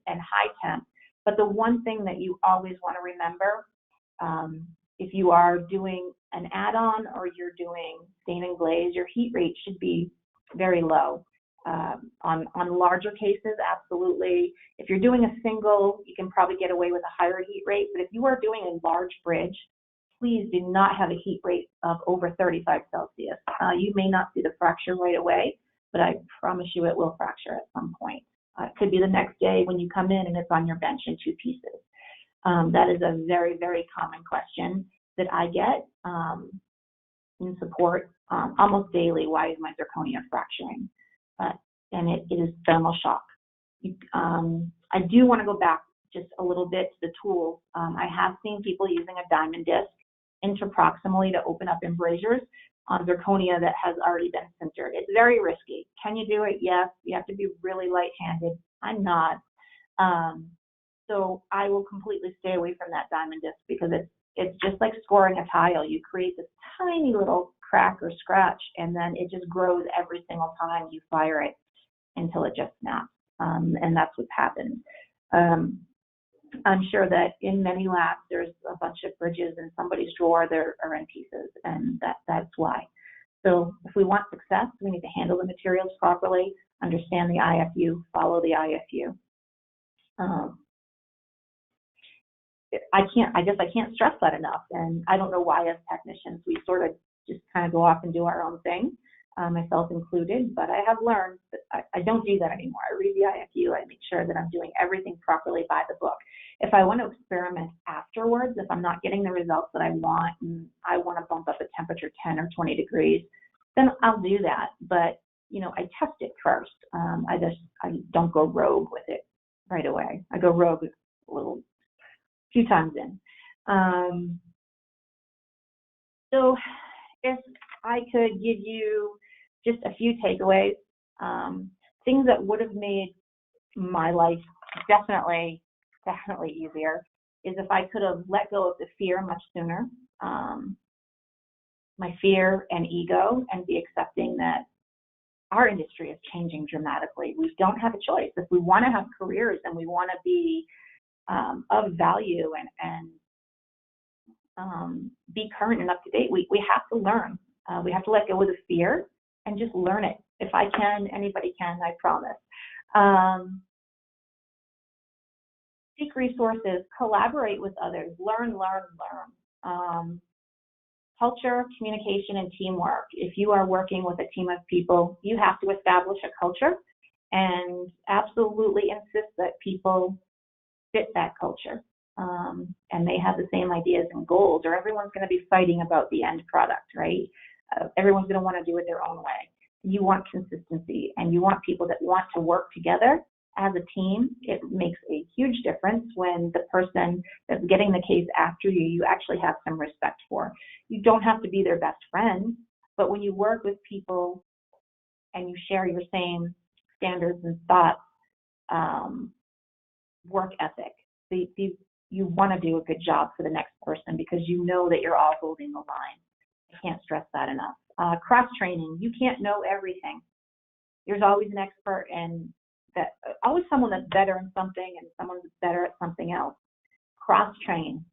and high temp. But the one thing that you always want to remember, if you are doing an add-on or you're doing stain and glaze, your heat rate should be very low. On larger cases, absolutely. If you're doing a single, you can probably get away with a higher heat rate. But if you are doing a large bridge, please do not have a heat rate of over 35 Celsius. You may not see the fracture right away, but I promise you it will fracture at some point. It could be the next day when you come in and it's on your bench in two pieces. That is a very, very common question that I get in support almost daily. Why is my zirconia fracturing? And it is thermal shock. I do want to go back just a little bit to the tools. I have seen people using a diamond disc interproximally to open up embrasures on zirconia that has already been sintered. It's very risky. Can you do it? Yes. You have to be really light-handed. I'm not. So I will completely stay away from that diamond disc because it's just like scoring a tile. You create this tiny little crack or scratch, and then it just grows every single time you fire it until it just snaps. And that's what's happened. I'm sure that in many labs, there's a bunch of bridges in somebody's drawer that are in pieces, and that's why. So if we want success, we need to handle the materials properly, understand the IFU, follow the IFU. I guess I can't stress that enough, and I don't know why as technicians we sort of just kind of go off and do our own thing, myself included, but I have learned that I don't do that anymore. I read the IFU, I make sure that I'm doing everything properly by the book. If I want to experiment afterwards, if I'm not getting the results that I want and I want to bump up the temperature 10 or 20 degrees, then I'll do that. But, I test it first. I don't go rogue with it right away. I go rogue a few times in. So if I could give you just a few takeaways, things that would have made my life definitely easier is if I could have let go of the fear much sooner, my fear and ego, and be accepting that our industry is changing dramatically. We don't have a choice. If we want to have careers and we want to be of value and be current and up to date, we have to learn. We have to let go of the fear and just learn it. If I can, anybody can, I promise. Seek resources, collaborate with others, learn. Culture, communication, and teamwork. If you are working with a team of people, you have to establish a culture and absolutely insist that people fit that culture. And they have the same ideas and goals, or everyone's going to be fighting about the end product, right? Everyone's going to want to do it their own way. You want consistency, and you want people that want to work together as a team. It makes a huge difference when the person that's getting the case after you, you actually have some respect for. You don't have to be their best friend, but when you work with people and you share your same standards and thoughts, work ethic, you want to do a good job for the next person because you know that you're all holding the line. I can't stress that enough. Cross-training, you can't know everything. There's always an expert, and that always someone that's better in something and someone that's better at something else. Cross-train,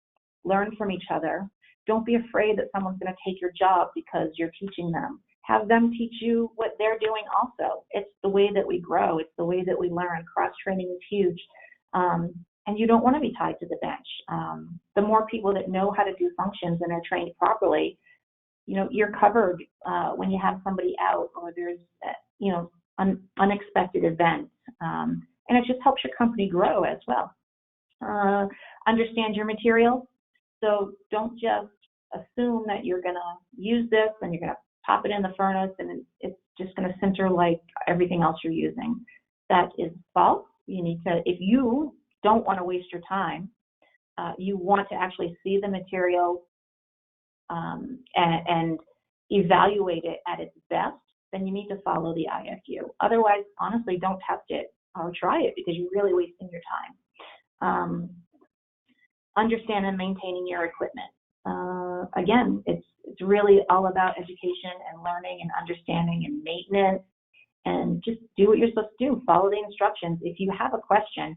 learn from each other. Don't be afraid that someone's going to take your job because you're teaching them. Have them teach you what they're doing also. It's the way that we grow. It's the way that we learn. Cross-training is huge. And you don't want to be tied to the bench. The more people that know how to do functions and are trained properly, you're covered when you have somebody out or there's, unexpected events. And it just helps your company grow as well. Understand your materials. So don't just assume that you're going to use this and you're going to pop it in the furnace and it's just going to sinter like everything else you're using. That is false. You need to, if you don't want to waste your time, you want to actually see the material and evaluate it at its best, then you need to follow the IFU. Otherwise, honestly, don't test it or try it because you're really wasting your time. Understand and maintaining your equipment. Again, it's really all about education and learning and understanding and maintenance, and just do what you're supposed to do. Follow the instructions. If you have a question,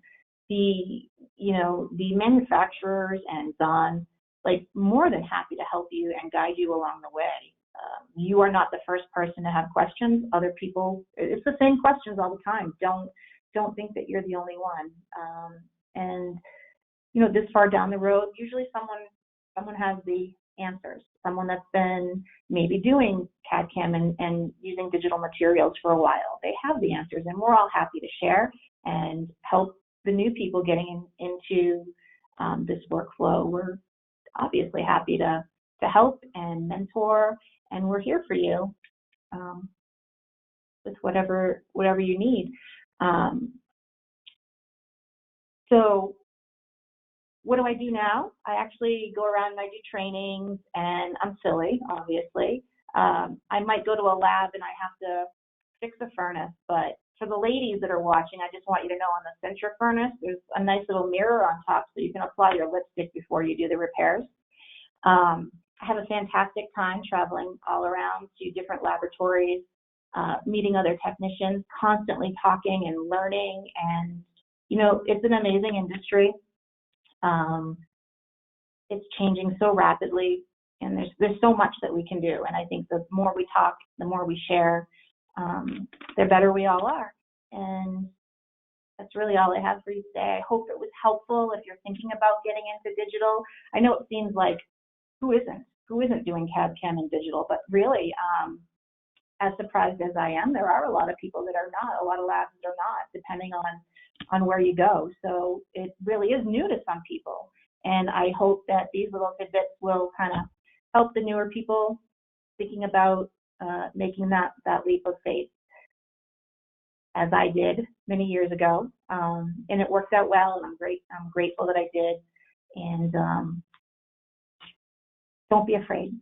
the manufacturers and Zahn, more than happy to help you and guide you along the way. You are not the first person to have questions. Other people, it's the same questions all the time. Don't think that you're the only one. And this far down the road, usually someone has the answers. Someone that's been maybe doing CADCAM and using digital materials for a while. They have the answers, and we're all happy to share and help the new people getting into this workflow. We're obviously happy to help and mentor, and we're here for you with whatever you need. So what do I do now? I actually go around and I do trainings, and I'm silly, obviously. I might go to a lab and I have to fix a furnace, but for the ladies that are watching, I just want you to know on the Sintra furnace, there's a nice little mirror on top so you can apply your lipstick before you do the repairs. I have a fantastic time traveling all around to different laboratories, meeting other technicians, constantly talking and learning, and it's an amazing industry. It's changing so rapidly, and there's so much that we can do. And I think the more we talk, the more we share, the better we all are. And that's really all I have for you today. I hope it was helpful if you're thinking about getting into digital. I know it seems like who isn't doing CAD/CAM and digital, but really, as surprised as I am, there are a lot of people that are not. A lot of labs are not, depending on where you go. So it really is new to some people. And I hope that these little tidbits will kind of help the newer people thinking about making that leap of faith, as I did many years ago. And it worked out well, and I'm grateful that I did. And don't be afraid.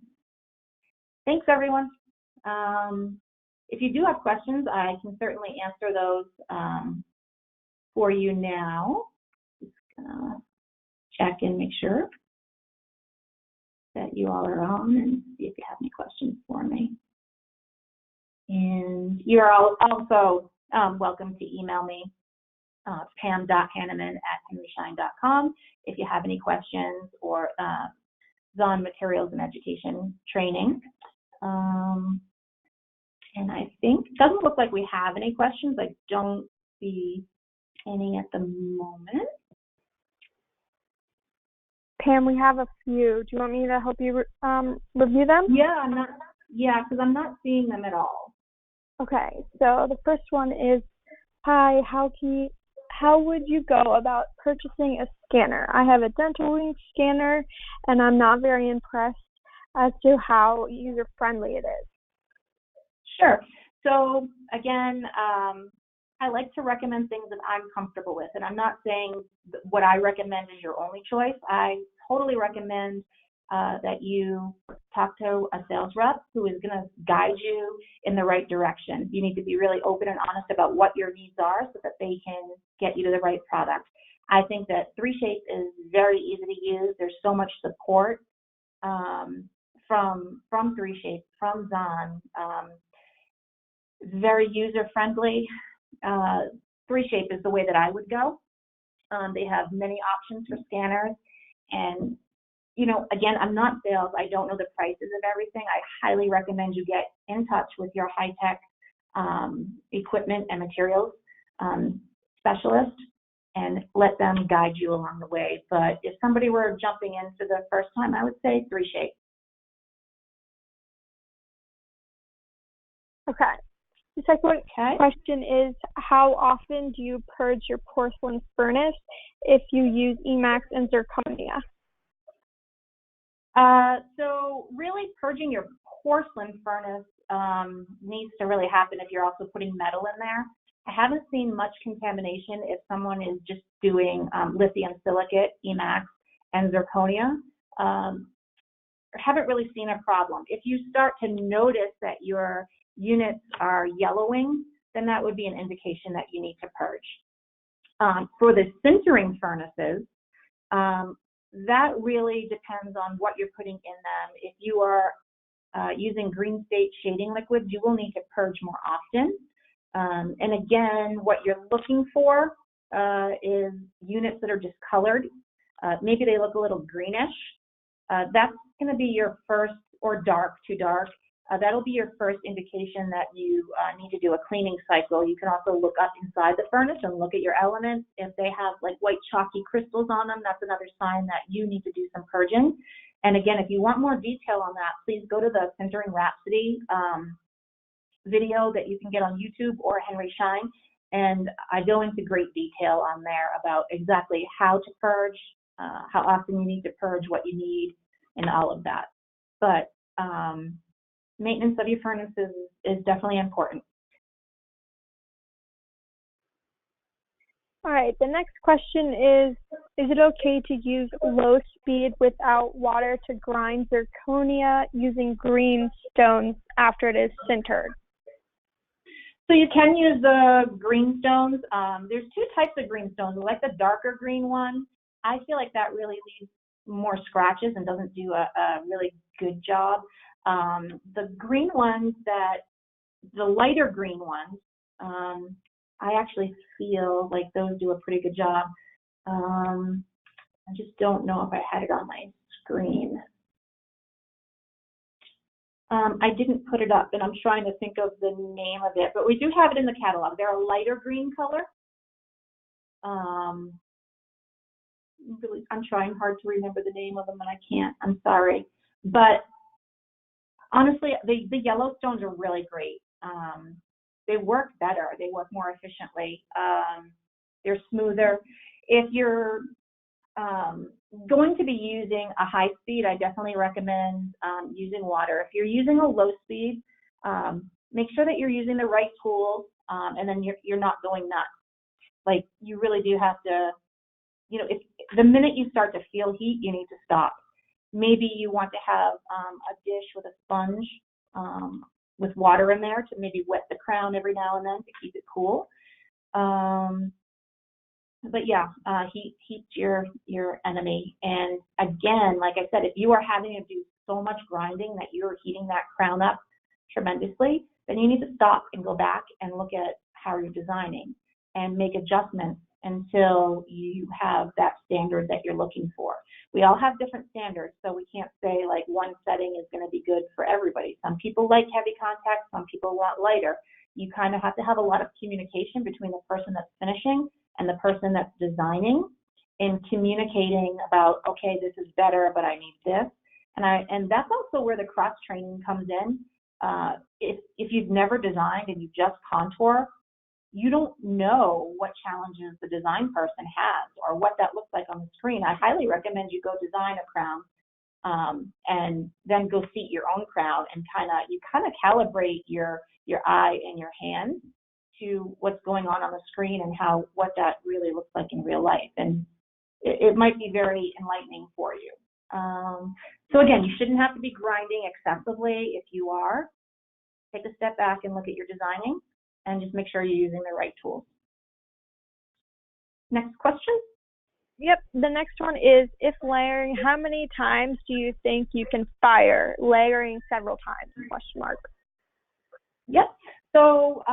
Thanks, everyone. If you do have questions, I can certainly answer those for you now. Just gonna check and make sure that you all are on and see if you have any questions for me. And you're all also welcome to email me, pam.hanneman@henryschein.com, if you have any questions, or Zahn Materials and Education Training. And I think, it doesn't look like we have any questions. I don't see any at the moment. Pam, we have a few. Do you want me to help you review them? Yeah, because I'm not seeing them at all. Okay, so the first one is, hi, how would you go about purchasing a scanner? I have a dental ring scanner, and I'm not very impressed as to how user-friendly it is. Sure. So again, I like to recommend things that I'm comfortable with, and I'm not saying what I recommend is your only choice. I totally recommend that you talk to a sales rep who is going to guide you in the right direction. You need to be really open and honest about what your needs are so that they can get you to the right product. I think that 3Shape is very easy to use. There's so much support from 3Shape, from Zahn. Very user-friendly. 3Shape is the way that I would go. They have many options for scanners, and you know, again, I'm not sales. I don't know the prices of everything. I highly recommend you get in touch with your high-tech equipment and materials specialist and let them guide you along the way. But if somebody were jumping in for the first time, I would say 3Shape. Okay. The second question is, how often do you purge your porcelain furnace if you use Emax and zirconia? So really purging your porcelain furnace needs to really happen if you're also putting metal in there. I haven't seen much contamination if someone is just doing lithium silicate, Emax, and zirconia. Haven't really seen a problem. If you start to notice that your units are yellowing, then that would be an indication that you need to purge. For the sintering furnaces, that really depends on what you're putting in them. If you are using green state shading liquids, you will need to purge more often. And again, what you're looking for is units that are discolored. Maybe they look a little greenish. That's going to be your first, or dark, too dark. That'll be your first indication that you need to do a cleaning cycle. You can also look up inside the furnace and look at your elements. If they have like white chalky crystals on them, that's another sign that you need to do some purging. And again, if you want more detail on that, please go to the Sintering Rhapsody video that you can get on YouTube or Henry Schein. And I go into great detail on there about exactly how to purge, how often you need to purge, what you need, and all of that. But maintenance of your furnaces is definitely important. All right, the next question is it okay to use low speed without water to grind zirconia using green stones after it is sintered? So you can use the green stones. There's two types of green stones. I like the darker green one. I feel like that really leaves more scratches and doesn't do a really good job. The green ones, the lighter green ones, I actually feel like those do a pretty good job. I just don't know if I had it on my screen. I didn't put it up, and I'm trying to think of the name of it, but we do have it in the catalog. They're a lighter green color. I'm trying hard to remember the name of them, and I can't. I'm sorry. But honestly, the yellow stones are really great. They work better. They work more efficiently. They're smoother. If you're going to be using a high speed, I definitely recommend using water. If you're using a low speed, make sure that you're using the right tools, and then you're not going nuts. Like, you really do have to, you know, if the minute you start to feel heat, you need to stop. Maybe you want to have a dish with a sponge with water in there to maybe wet the crown every now and then to keep it cool. But yeah, heat's your enemy. And again, like I said, if you are having to do so much grinding that you're heating that crown up tremendously, then you need to stop and go back and look at how you're designing and make adjustments until you have that standard that you're looking for. We all have different standards, so we can't say like one setting is going to be good for everybody. Some people like heavy contact, some people want lighter. You kind of have to have a lot of communication between the person that's finishing and the person that's designing, in communicating about, okay, this is better, but I need this. And that's also where the cross training comes in. If you've never designed and you just contour, you don't know what challenges the design person has or what that looks like on the screen. I highly recommend you go design a crown and then go seat your own crown, and you calibrate your eye and your hand to what's going on the screen and what that really looks like in real life. And it might be very enlightening for you. So again, you shouldn't have to be grinding excessively. If you are, take a step back and look at your designing and just make sure you're using the right tools. Next question. Yep, the next one is, if layering, how many times do you think you can fire? Layering several times, question mark. Yep, so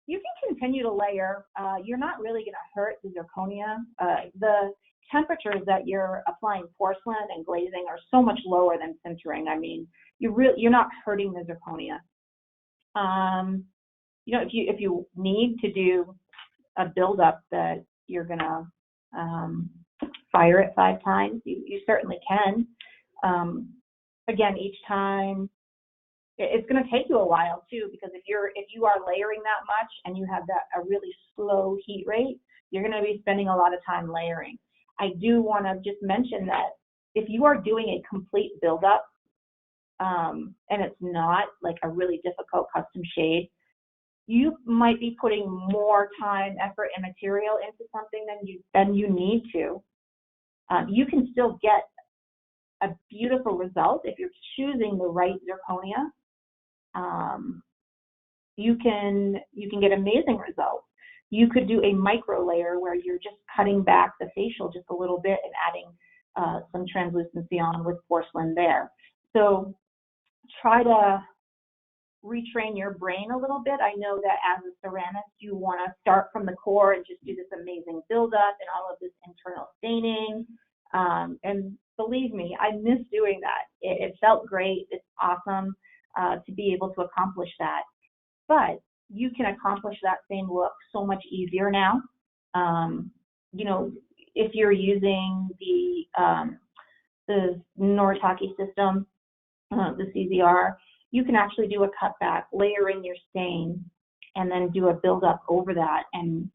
you can continue to layer. You're not really going to hurt the zirconia. The temperatures that you're applying porcelain and glazing are so much lower than sintering. I mean, you're not hurting the zirconia. If you need to do a buildup that you're going to fire it 5 times, you certainly can. Again, each time, it's going to take you a while too, because if you are layering that much and you have a really slow heat rate, you're going to be spending a lot of time layering. I do want to just mention that if you are doing a complete buildup, and it's not like a really difficult custom shade, you might be putting more time, effort, and material into something than you need to. You can still get a beautiful result if you're choosing the right zirconia. You can get amazing results. You could do a micro layer where you're just cutting back the facial just a little bit and adding some translucency on with porcelain there. So try to retrain your brain a little bit. I know that as a ceramist, you want to start from the core and just do this amazing buildup and all of this internal staining. And believe me, I miss doing that. It felt great. It's awesome to be able to accomplish that. But you can accomplish that same look so much easier now. If you're using the Noritake system, the CZR, you can actually do a cutback, layer in your stain, and then do a buildup over that, and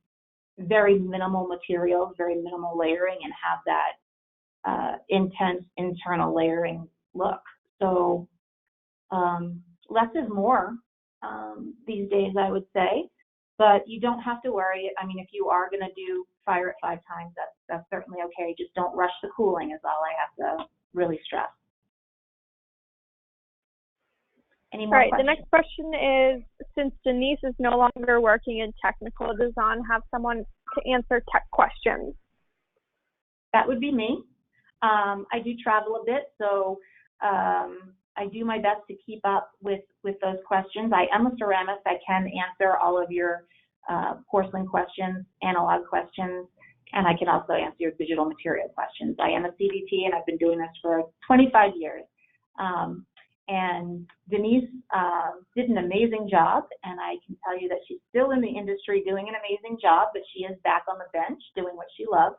very minimal materials, very minimal layering, and have that intense internal layering look. So less is more these days, I would say, but you don't have to worry. I mean, if you are going to fire it 5 times, that's certainly okay. Just don't rush the cooling is all I have to really stress. Any more questions? The next question is, since Denise is no longer working in technical, does Zahn have someone to answer tech questions? That would be me. I do travel a bit, so I do my best to keep up with those questions. I am a ceramist. I can answer all of your porcelain questions, analog questions, and I can also answer your digital material questions. I am a CDT, and I've been doing this for 25 years. And Denise did an amazing job, and I can tell you that she's still in the industry doing an amazing job, but she is back on the bench doing what she loves.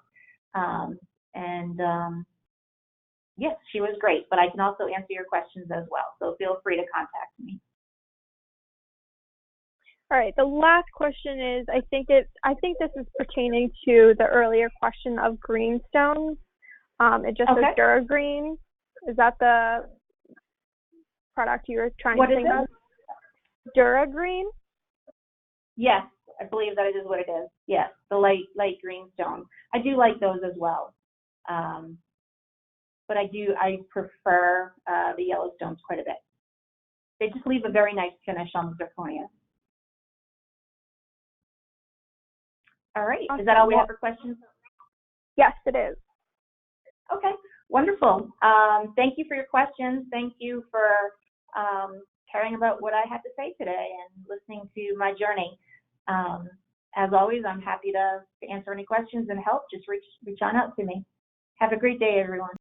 Yes, she was great, but I can also answer your questions as well, so feel free to contact me. All right, the last question is, I think this is pertaining to the earlier question of greenstones. It just says Dura Green. Is that the product you were trying to think of? Dura Green? Yes, I believe that is what it is. Yes, the light greenstone. I do like those as well. But I prefer the yellow stones quite a bit. They just leave a very nice finish on the zirconia. All right, is that all we have for questions? Yes, it is. Okay, wonderful. Thank you for your questions. Thank you for caring about what I had to say today and listening to my journey. as always, I'm happy to answer any questions and help. Just reach on out to me. Have a great day, everyone.